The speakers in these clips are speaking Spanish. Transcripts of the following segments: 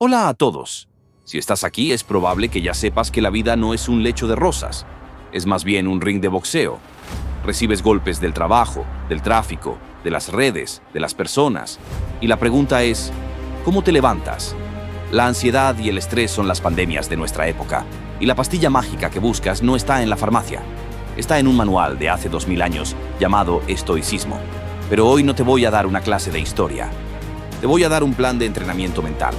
Hola a todos. Si estás aquí es probable que ya sepas que la vida no es un lecho de rosas. Es más bien un ring de boxeo. Recibes golpes del trabajo, del tráfico, de las redes, de las personas. Y la pregunta es, ¿cómo te levantas? La ansiedad y el estrés son las pandemias de nuestra época. Y la pastilla mágica que buscas no está en la farmacia. Está en un manual de hace 2000 años llamado estoicismo. Pero hoy no te voy a dar una clase de historia. Te voy a dar un plan de entrenamiento mental.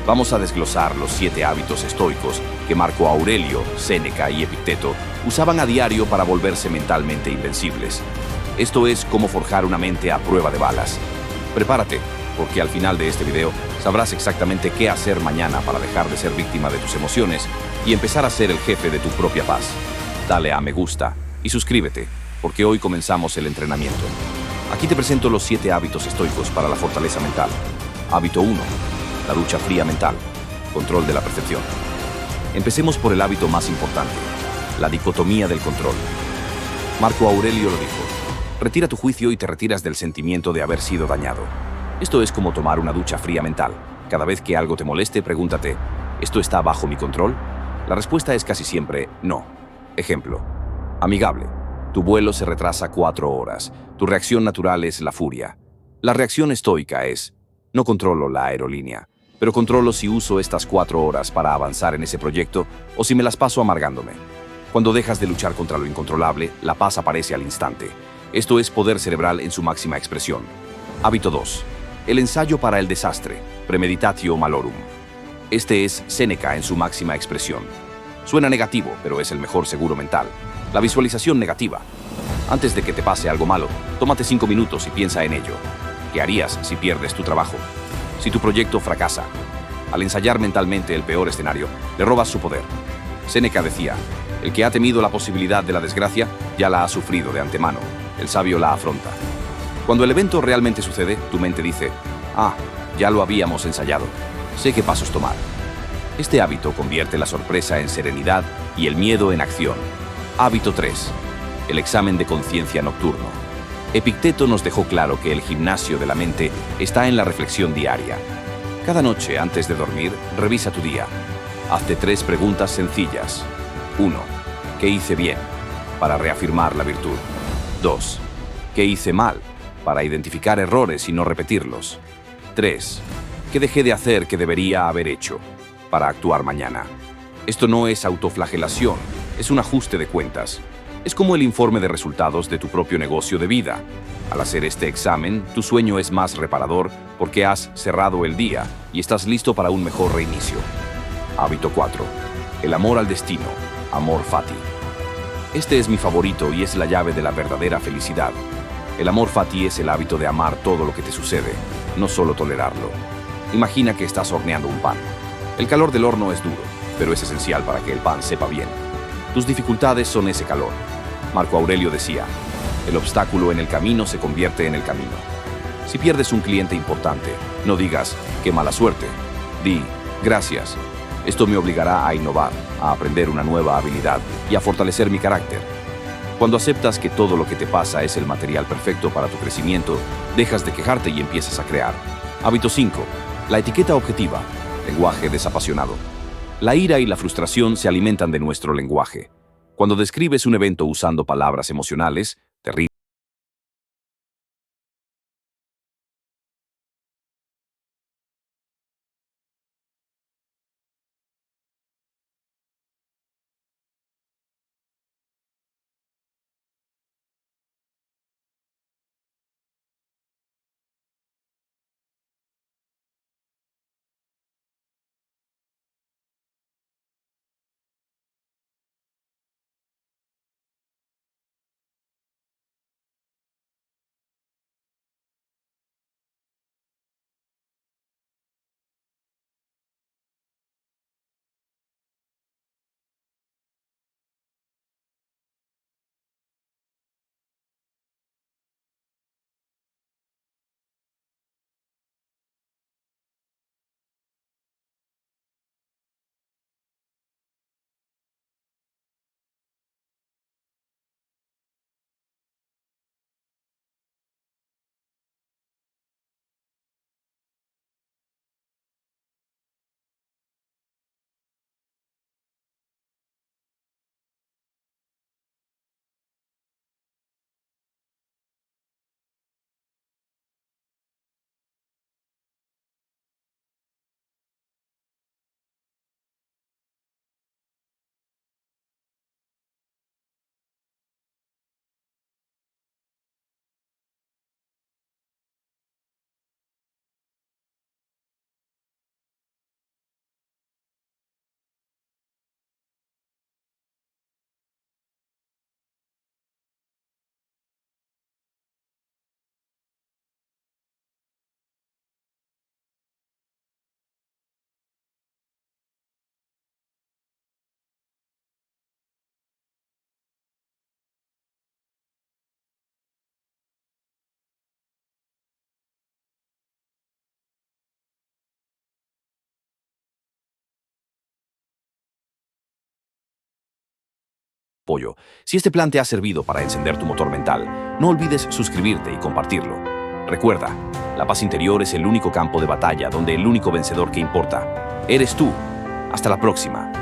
Vamos a desglosar los 7 hábitos estoicos que Marco Aurelio, Séneca y Epicteto usaban a diario para volverse mentalmente invencibles. Esto es cómo forjar una mente a prueba de balas. Prepárate, porque al final de este video sabrás exactamente qué hacer mañana para dejar de ser víctima de tus emociones y empezar a ser el jefe de tu propia paz. Dale a me gusta y suscríbete, porque hoy comenzamos el entrenamiento. Aquí te presento los 7 hábitos estoicos para la fortaleza mental. Hábito 1. La ducha fría mental. Control de la percepción. Empecemos por el hábito más importante, la dicotomía del control. Marco Aurelio lo dijo: retira tu juicio y te retiras del sentimiento de haber sido dañado. Esto es como tomar una ducha fría mental. Cada vez que algo te moleste, pregúntate, ¿esto está bajo mi control? La respuesta es casi siempre no. Ejemplo. Amigable. Tu vuelo se retrasa 4 horas. Tu reacción natural es la furia. La reacción estoica es: no controlo la aerolínea, pero controlo si uso estas 4 horas para avanzar en ese proyecto o si me las paso amargándome. Cuando dejas de luchar contra lo incontrolable, la paz aparece al instante. Esto es poder cerebral en su máxima expresión. Hábito 2. El ensayo para el desastre, premeditatio malorum. Este es Séneca en su máxima expresión. Suena negativo, pero es el mejor seguro mental. La visualización negativa. Antes de que te pase algo malo, tómate 5 minutos y piensa en ello. ¿Qué harías si pierdes tu trabajo? Si tu proyecto fracasa. Al ensayar mentalmente el peor escenario, le robas su poder. Séneca decía: el que ha temido la posibilidad de la desgracia, ya la ha sufrido de antemano. El sabio la afronta. Cuando el evento realmente sucede, tu mente dice: ah, ya lo habíamos ensayado. Sé qué pasos tomar. Este hábito convierte la sorpresa en serenidad y el miedo en acción. Hábito 3. El examen de conciencia nocturno. Epicteto nos dejó claro que el gimnasio de la mente está en la reflexión diaria. Cada noche, antes de dormir, revisa tu día. Hazte 3 preguntas sencillas. 1. ¿Qué hice bien? Para reafirmar la virtud. 2. ¿Qué hice mal? Para identificar errores y no repetirlos. 3. ¿Qué dejé de hacer que debería haber hecho? Para actuar mañana. Esto no es autoflagelación, es un ajuste de cuentas. Es como el informe de resultados de tu propio negocio de vida. Al hacer este examen, tu sueño es más reparador porque has cerrado el día y estás listo para un mejor reinicio. Hábito 4. El amor al destino, amor fati. Este es mi favorito y es la llave de la verdadera felicidad. El amor fati es el hábito de amar todo lo que te sucede, no solo tolerarlo. Imagina que estás horneando un pan. El calor del horno es duro, pero es esencial para que el pan sepa bien. Tus dificultades son ese calor. Marco Aurelio decía: el obstáculo en el camino se convierte en el camino. Si pierdes un cliente importante, no digas «qué mala suerte». Di «gracias. Esto me obligará a innovar, a aprender una nueva habilidad y a fortalecer mi carácter». Cuando aceptas que todo lo que te pasa es el material perfecto para tu crecimiento, dejas de quejarte y empiezas a crear. Hábito 5. La etiqueta objetiva, lenguaje desapasionado. La ira y la frustración se alimentan de nuestro lenguaje. Cuando describes un evento usando palabras emocionales, te apoyo. Si este plan te ha servido para encender tu motor mental, no olvides suscribirte y compartirlo. Recuerda, la paz interior es el único campo de batalla donde el único vencedor que importa eres tú. Hasta la próxima.